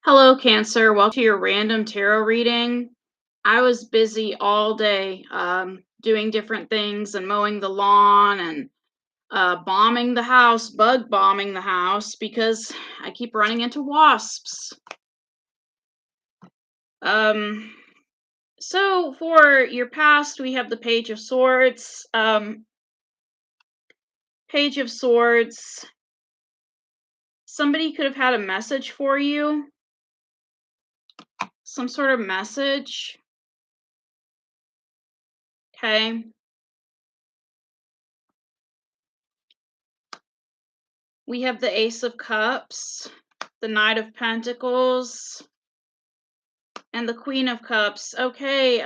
Hello, Cancer. Welcome to your random tarot reading. I was busy all day doing different things and mowing the lawn and bombing the house, bug bombing the house because I keep running into wasps. Um, so for your past, we have the Page of Swords. Page of Swords. Somebody could have had a message for you, some sort of message. Okay. We have the Ace of Cups, the Knight of Pentacles, and the Queen of Cups. Okay,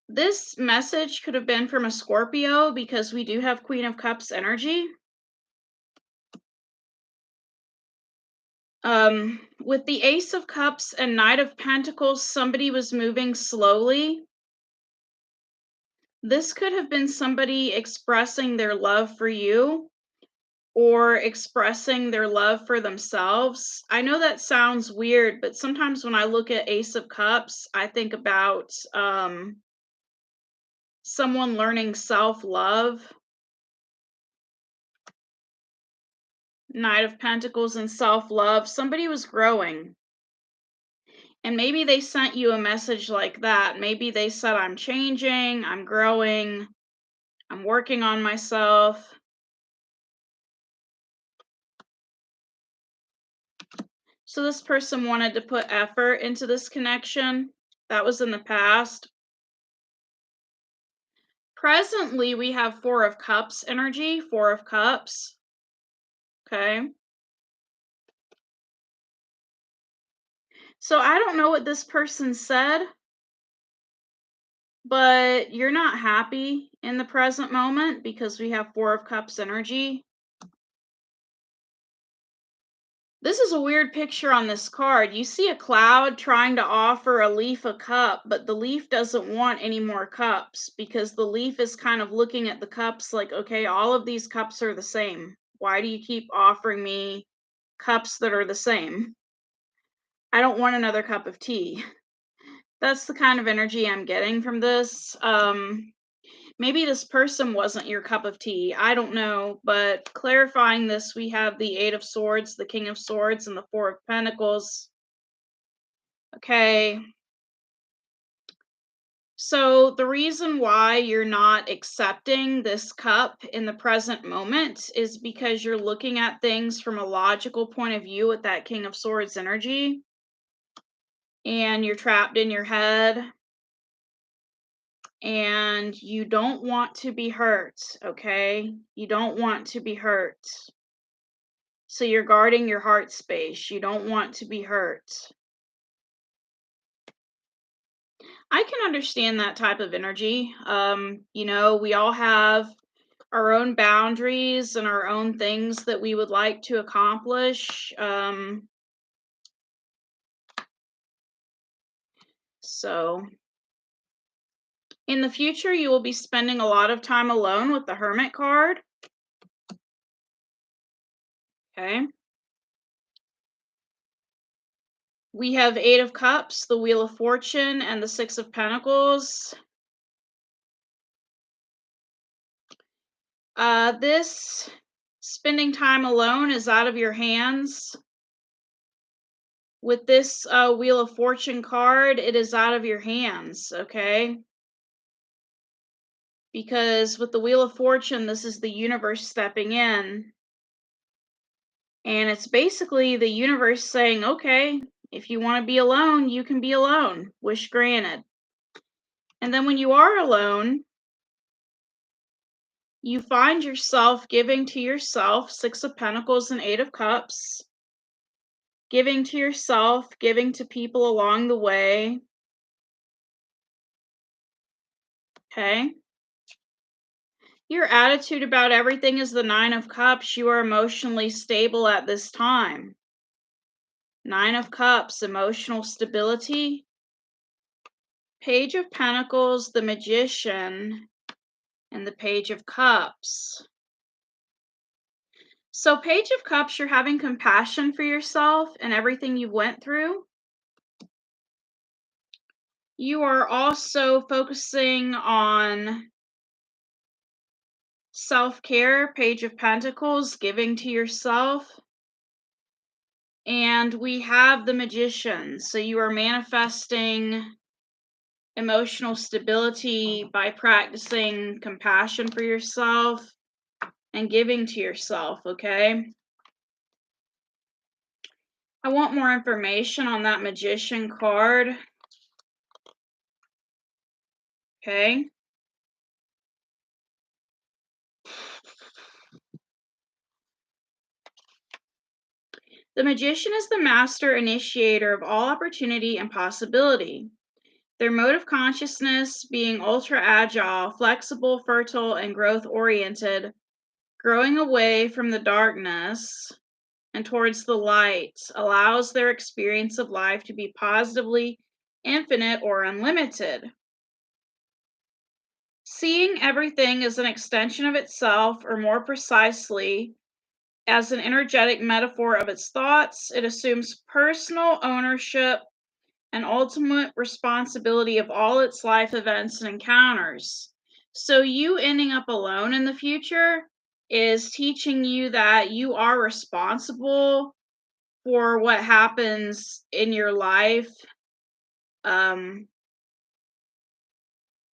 this message could have been from a Scorpio because we do have Queen of Cups energy. With the Ace of Cups and Knight of Pentacles, somebody was moving slowly. This could have been somebody expressing their love for you or expressing their love for themselves. I know that sounds weird, but sometimes when I look at Ace of Cups, I think about someone learning self-love. Knight of Pentacles and self-love. Somebody was growing. And maybe they sent you a message like that. Maybe they said, I'm changing, I'm growing, I'm working on myself. So this person wanted to put effort into this connection. That was in the past. Presently, we have Four of Cups energy, Four of Cups. Okay. So I don't know what this person said, but you're not happy in the present moment because we have Four of Cups energy. This is a weird picture on this card. You see a cloud trying to offer a leaf a cup, but the leaf doesn't want any more cups because the leaf is kind of looking at the cups like, okay, all of these cups are the same. Why do you keep offering me cups that are the same? I don't want another cup of tea. That's the kind of energy I'm getting from this. Maybe this person wasn't your cup of tea. I don't know. But clarifying this, we have the Eight of Swords, the King of Swords, and the Four of Pentacles. Okay. So the reason why you're not accepting this cup in the present moment is because you're looking at things from a logical point of view with that King of Swords energy. And you're trapped in your head. And you don't want to be hurt, okay? You don't want to be hurt. So you're guarding your heart space. You don't want to be hurt. I can understand that type of energy. We all have our own boundaries and our own things that we would like to accomplish. So in the future, you will be spending a lot of time alone with the Hermit card. Okay. We have Eight of Cups, the Wheel of Fortune, and the Six of Pentacles. This spending time alone is out of your hands. With this Wheel of Fortune card, it is out of your hands, okay? Because with the Wheel of Fortune, this is the universe stepping in. And it's basically the universe saying, okay, if you want to be alone, you can be alone. Wish granted. And then when you are alone, you find yourself giving to yourself Six of Pentacles and Eight of Cups. Giving to yourself, giving to people along the way. Okay. Your attitude about everything is the Nine of Cups. You are emotionally stable at this time. Nine of Cups, emotional stability. Page of Pentacles, the Magician, and the Page of Cups. So, Page of Cups, you're having compassion for yourself and everything you went through. You are also focusing on self-care, Page of Pentacles, giving to yourself. And we have the Magician. So you are manifesting emotional stability by practicing compassion for yourself and giving to yourself, okay? I want more information on that Magician card. Okay. The Magician is the master initiator of all opportunity and possibility. Their mode of consciousness being ultra agile, flexible, fertile, and growth oriented, growing away from the darkness and towards the light, allows their experience of life to be positively infinite or unlimited. Seeing everything as an extension of itself, or more precisely, as an energetic metaphor of its thoughts, it assumes personal ownership and ultimate responsibility of all its life events and encounters. So, you ending up alone in the future is teaching you that you are responsible for what happens in your life. Um,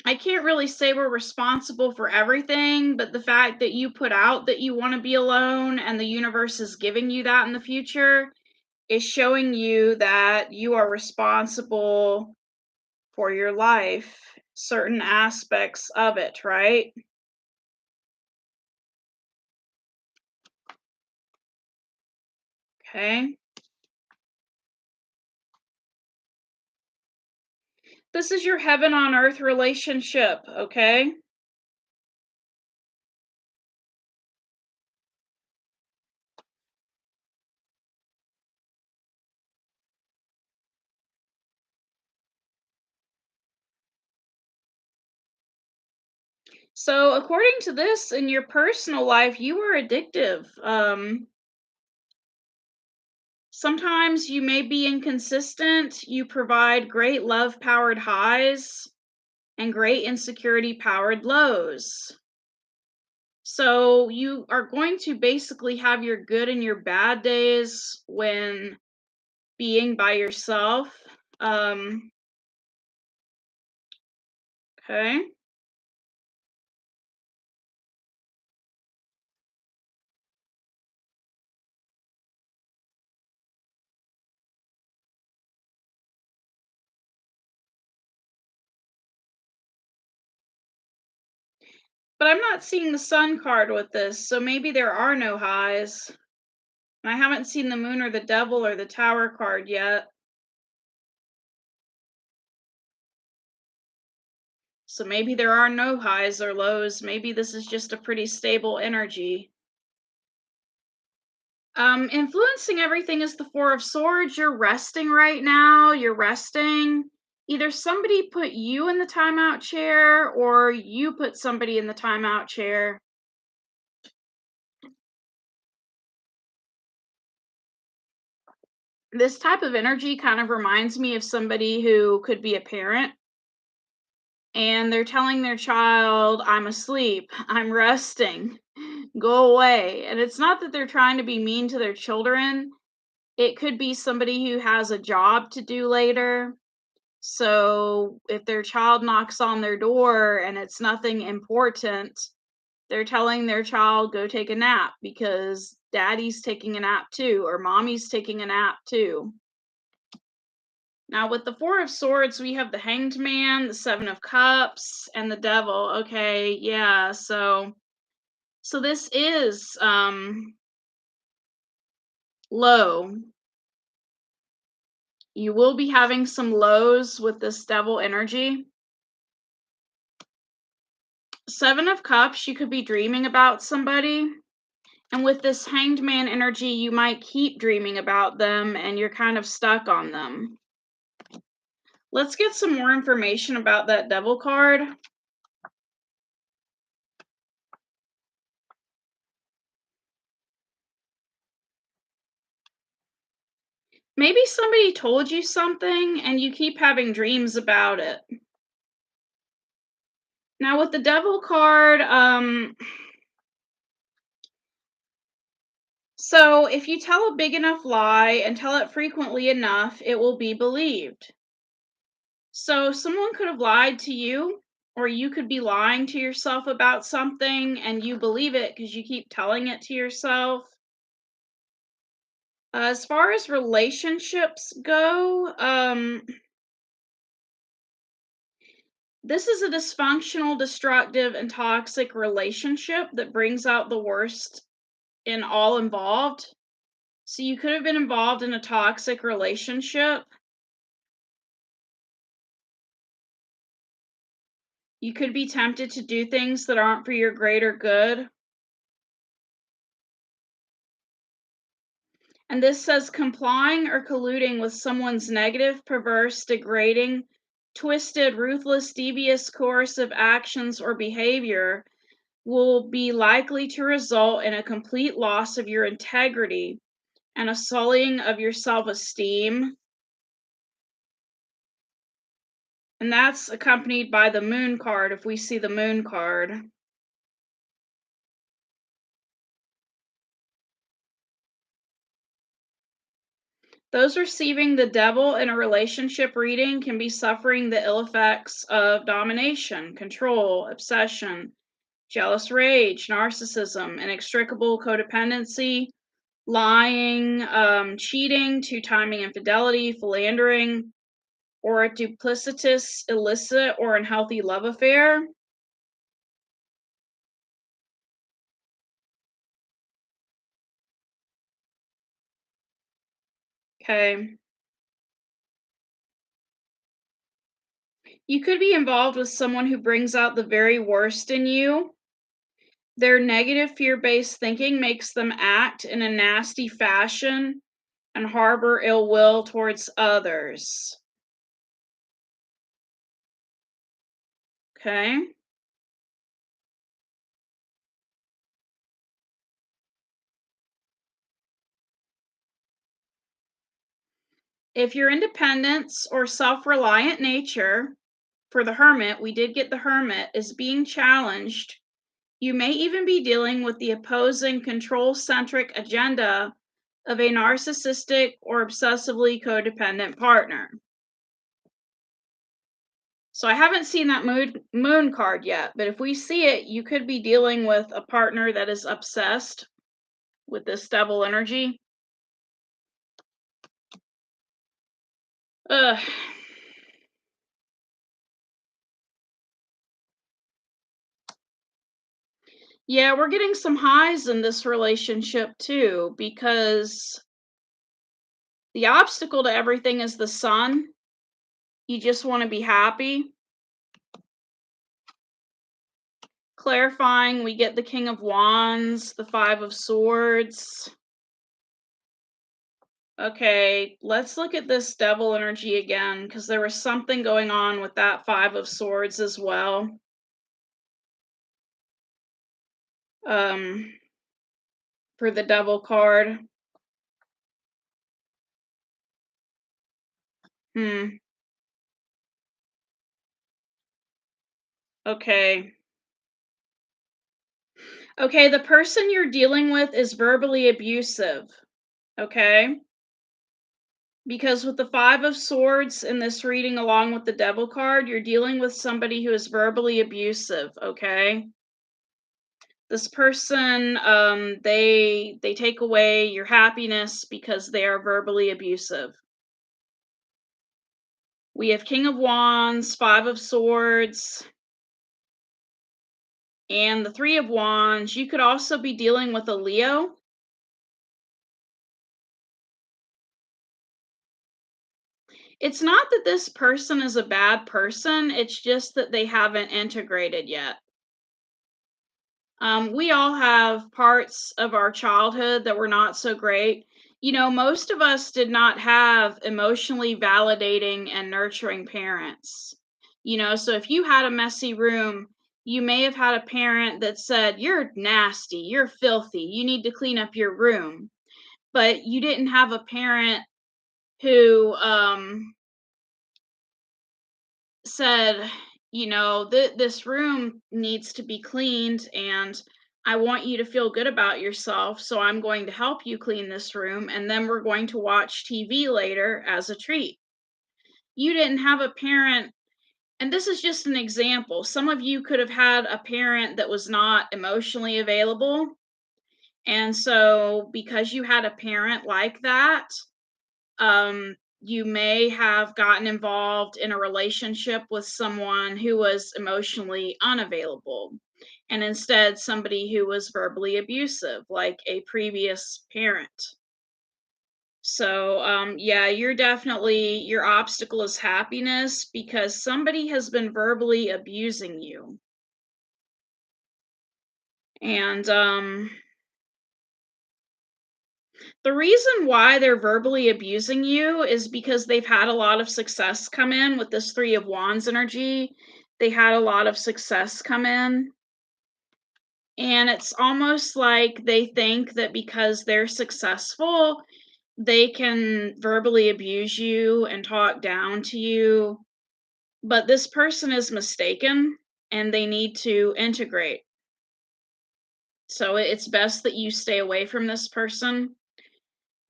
I can't really say we're responsible for everything, but the fact that you put out that you want to be alone and the universe is giving you that in the future is showing you that you are responsible for your life, certain aspects of it, right? Okay. This is your heaven on earth relationship, okay? So, according to this, in your personal life, you are addictive. Sometimes you may be inconsistent. You provide great love powered highs and great insecurity powered lows. So, you are going to basically have your good and your bad days when being by yourself. Um, okay. But I'm not seeing the sun card with this, so maybe there are no highs. And I haven't seen the moon or the devil or the tower card yet. So maybe there are no highs or lows. Maybe this is just a pretty stable energy. Influencing everything is the Four of Swords. You're resting right now. You're resting. Either somebody put you in the timeout chair or you put somebody in the timeout chair. This type of energy kind of reminds me of somebody who could be a parent and they're telling their child, I'm asleep, I'm resting, go away. And it's not that they're trying to be mean to their children, it could be somebody who has a job to do later. So if their child knocks on their door and it's nothing important, they're telling their child, go take a nap because daddy's taking a nap too, or mommy's taking a nap too. Now, with the Four of Swords, we have the Hanged Man, the Seven of Cups, and the Devil. Okay, yeah. So this is low. You will be having some lows with this Devil energy. Seven of Cups, you could be dreaming about somebody. And with this Hanged Man energy, you might keep dreaming about them and you're kind of stuck on them. Let's get some more information about that Devil card. Maybe somebody told you something and you keep having dreams about it. Now with the devil card, so if you tell a big enough lie and tell it frequently enough, it will be believed. So someone could have lied to you, or you could be lying to yourself about something and you believe it because you keep telling it to yourself. As far as relationships go, this is a dysfunctional, destructive, and toxic relationship that brings out the worst in all involved. So you could have been involved in a toxic relationship. You could be tempted to do things that aren't for your greater good. And this says complying or colluding with someone's negative, perverse, degrading, twisted, ruthless, devious, coercive actions or behavior will be likely to result in a complete loss of your integrity and a sullying of your self esteem. And that's accompanied by the moon card if we see the moon card. Those receiving the devil in a relationship reading can be suffering the ill effects of domination, control, obsession, jealous rage, narcissism, inextricable codependency, lying, cheating, two-timing infidelity, philandering, or a duplicitous, illicit, or unhealthy love affair. Okay. You could be involved with someone who brings out the very worst in you. Their negative fear-based thinking makes them act in a nasty fashion and harbor ill will towards others. Okay? If your independence or self-reliant nature, for the hermit, we did get the hermit, is being challenged, you may even be dealing with the opposing control-centric agenda of a narcissistic or obsessively codependent partner. So I haven't seen that moon card yet, but if we see it, you could be dealing with a partner that is obsessed with this devil energy. Ugh. Yeah, we're getting some highs in this relationship too, because the obstacle to everything is the sun. You just want to be happy. Clarifying, we get the King of Wands, the Five of Swords. Okay, let's look at this devil energy again, because there was something going on with that Five of Swords as well. Um, for the devil card. Hmm. Okay. Okay, the person you're dealing with is verbally abusive. Okay? Because with the Five of Swords in this reading, along with the Devil card, you're dealing with somebody who is verbally abusive, okay? This person, they take away your happiness because they are verbally abusive. We have King of Wands, Five of Swords, and the Three of Wands. You could also be dealing with a Leo. It's not that this person is a bad person, it's just that they haven't integrated yet. We all have parts of our childhood that were not so great. You know, most of us did not have emotionally validating and nurturing parents. You know, so if you had a messy room, you may have had a parent that said, "You're nasty, you're filthy, you need to clean up your room." But you didn't have a parent who said, this room needs to be cleaned, and I want you to feel good about yourself, so I'm going to help you clean this room, and then we're going to watch TV later as a treat. You didn't have a parent, and this is just an example. Some of you could have had a parent that was not emotionally available. And so, because you had a parent like that, you may have gotten involved in a relationship with someone who was emotionally unavailable, and instead somebody who was verbally abusive, like a previous parent. So, yeah, your obstacle is happiness because somebody has been verbally abusing you. And the reason why they're verbally abusing you is because they've had a lot of success come in with this Three of Wands energy. They had a lot of success come in. And it's almost like they think that because they're successful, they can verbally abuse you and talk down to you. But this person is mistaken and they need to integrate. So it's best that you stay away from this person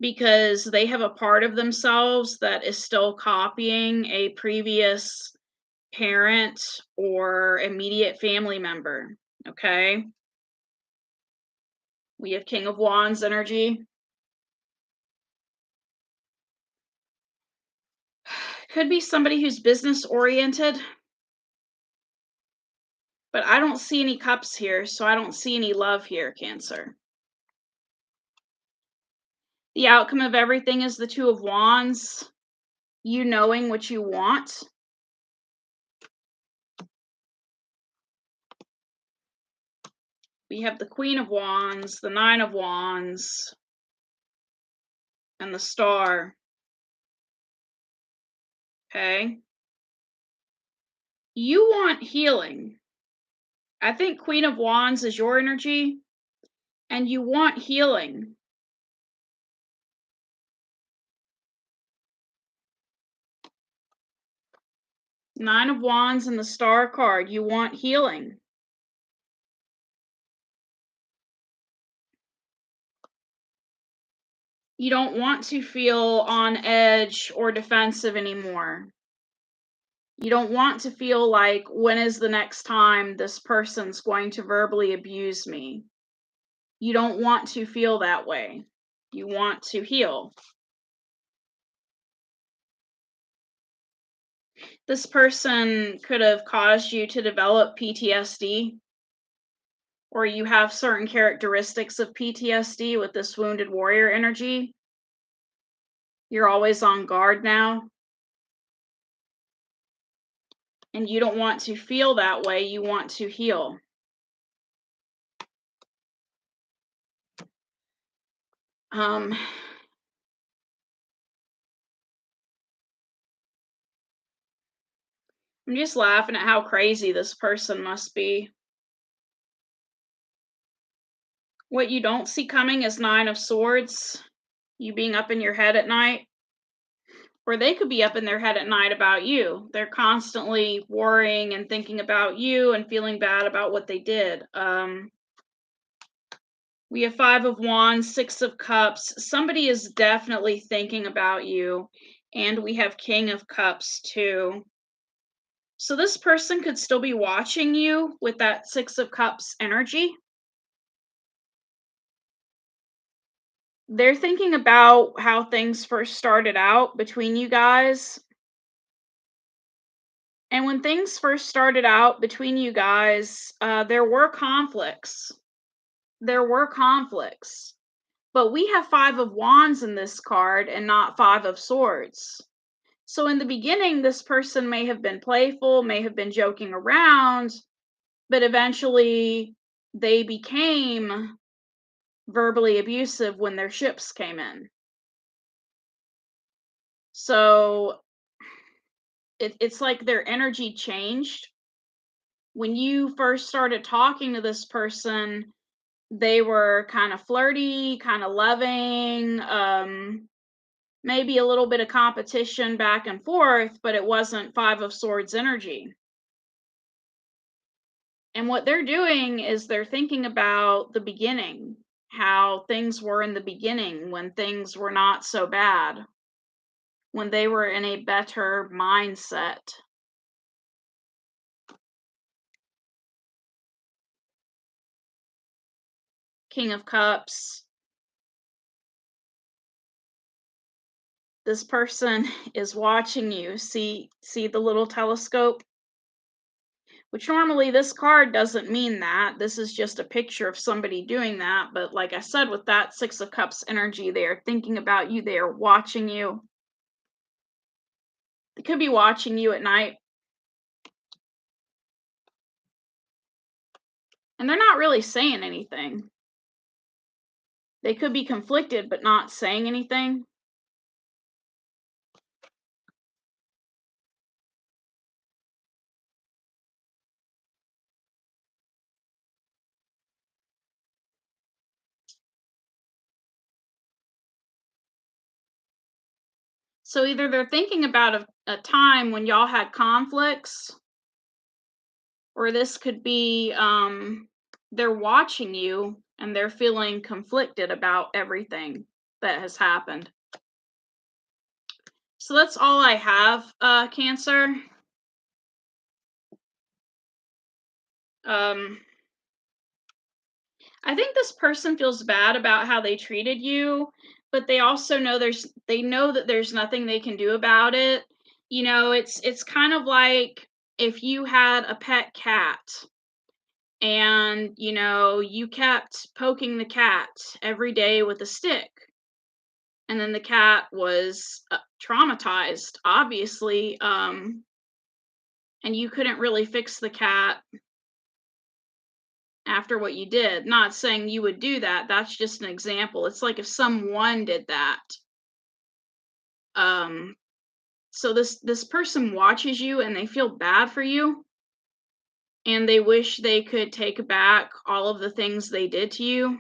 because they have a part of themselves that is still copying a previous parent or immediate family member. Okay. We have King of Wands energy. Could be somebody who's business oriented, but I don't see any cups here, so I don't see any love here, Cancer. The outcome of everything is the Two of Wands, you knowing what you want. We have the Queen of Wands, the Nine of Wands, and the Star. Okay. You want healing. I think Queen of Wands is your energy, and you want healing. Nine of Wands and the Star card, you want healing. You don't want to feel on edge or defensive anymore. You don't want to feel like, when is the next time this person's going to verbally abuse me? You don't want to feel that way. You want to heal. This person could have caused you to develop PTSD, or you have certain characteristics of PTSD with this wounded warrior energy. You're always on guard now. And you don't want to feel that way. You want to heal. I'm just laughing at how crazy this person must be. What you don't see coming is Nine of Swords, you being up in your head at night. Or they could be up in their head at night about you. They're constantly worrying and thinking about you and feeling bad about what they did. We have Five of Wands, Six of Cups. Somebody is definitely thinking about you. And we have King of Cups too. So this person could still be watching you with that Six of Cups energy. They're thinking about how things first started out between you guys. And when things first started out between you guys, there were conflicts. There were conflicts. But we have Five of Wands in this card and not Five of Swords. So in the beginning, this person may have been playful, may have been joking around, but eventually they became verbally abusive when their ships came in. So it's like their energy changed. When you first started talking to this person, they were kind of flirty, kind of loving, maybe a little bit of competition back and forth, but it wasn't Five of Swords energy. And what they're doing is they're thinking about the beginning, how things were in the beginning when things were not so bad, when they were in a better mindset. King of Cups. This person is watching you. See the little telescope? Which normally this card doesn't mean that. This is just a picture of somebody doing that. But like I said, with that Six of Cups energy, they are thinking about you. They are watching you. They could be watching you at night. And they're not really saying anything. They could be conflicted, but not saying anything. So either they're thinking about a time when y'all had conflicts, or this could be they're watching you and they're feeling conflicted about everything that has happened. So that's all I have, Cancer. I think this person feels bad about how they treated you, but they also know they know that there's nothing they can do about it. You know, it's kind of like if you had a pet cat and, you know, you kept poking the cat every day with a stick. And then the cat was traumatized, obviously, and you couldn't really fix the cat after what you did. Not saying you would do that. That's just an example. It's like if someone did that. Um, so this person watches you and they feel bad for you and they wish they could take back all of the things they did to you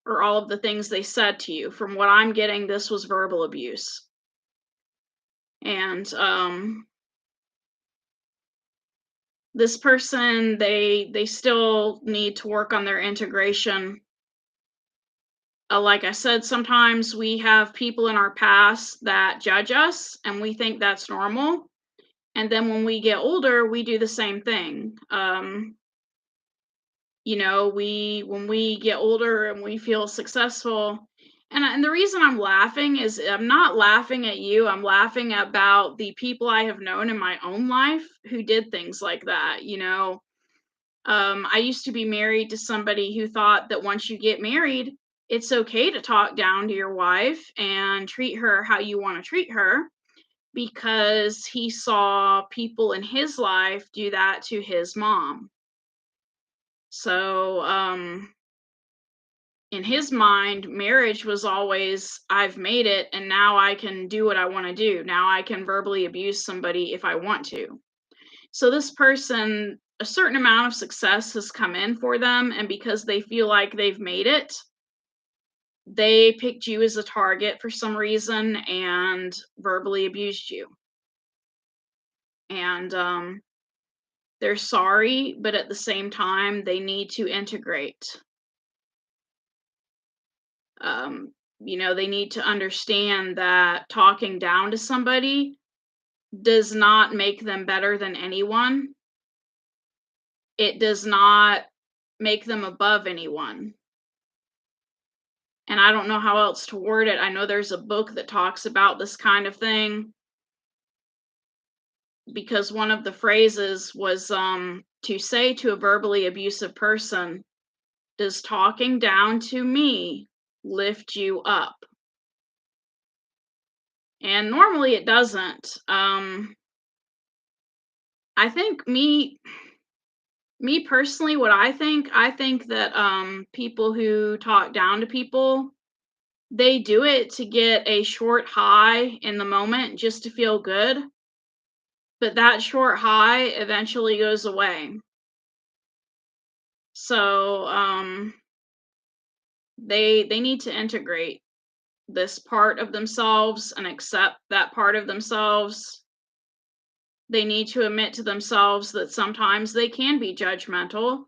or all of the things they said to you. From what I'm getting, this was verbal abuse. And this person, they still need to work on their integration. Like I said, sometimes we have people in our past that judge us and we think that's normal. And then when we get older, we do the same thing. You know, when we get older and we feel successful, and the reason I'm laughing is I'm not laughing at you. I'm laughing about the people I have known in my own life who did things like that. You know, I used to be married to somebody who thought that once you get married, it's okay to talk down to your wife and treat her how you want to treat her because he saw people in his life do that to his mom. So, in his mind, marriage was always, I've made it and now I can do what I want to do. Now I can verbally abuse somebody if I want to. So this person, a certain amount of success has come in for them, and because they feel like they've made it, they picked you as a target for some reason and verbally abused you. And they're sorry, but at the same time, they need to integrate. Um, you know, they need to understand that talking down to somebody does not make them better than anyone. It does not make them above anyone. And I don't know how else to word it. I know there's a book that talks about this kind of thing because one of the phrases was to say to a verbally abusive person, does talking down to me lift you up? And normally it doesn't. I think me personally, what I think that people who talk down to people, they do it to get a short high in the moment just to feel good. But that short high eventually goes away. So they need to integrate. this part of themselves and accept that part of themselves. They need to admit to themselves that sometimes they can be judgmental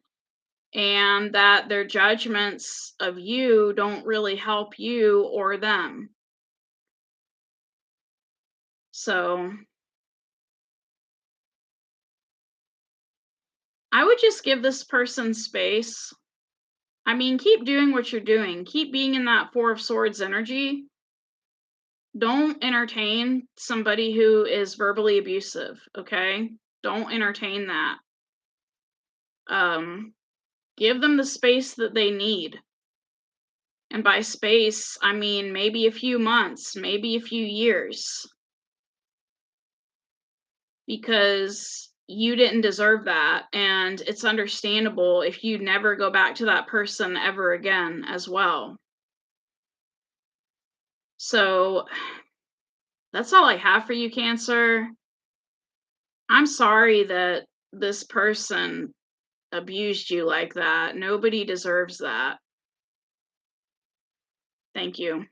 and that their judgments of you don't really help you or them. So I would just give this person space. I mean, keep doing what you're doing. Keep being in that Four of Swords energy. Don't entertain somebody who is verbally abusive, okay? Don't entertain that. Um, give them the space that they need. And by space, I mean maybe a few months, maybe a few years, because you didn't deserve that. And it's understandable if you never go back to that person ever again as well. So that's all I have for you, Cancer. I'm sorry that this person abused you like that. Nobody deserves that. Thank you.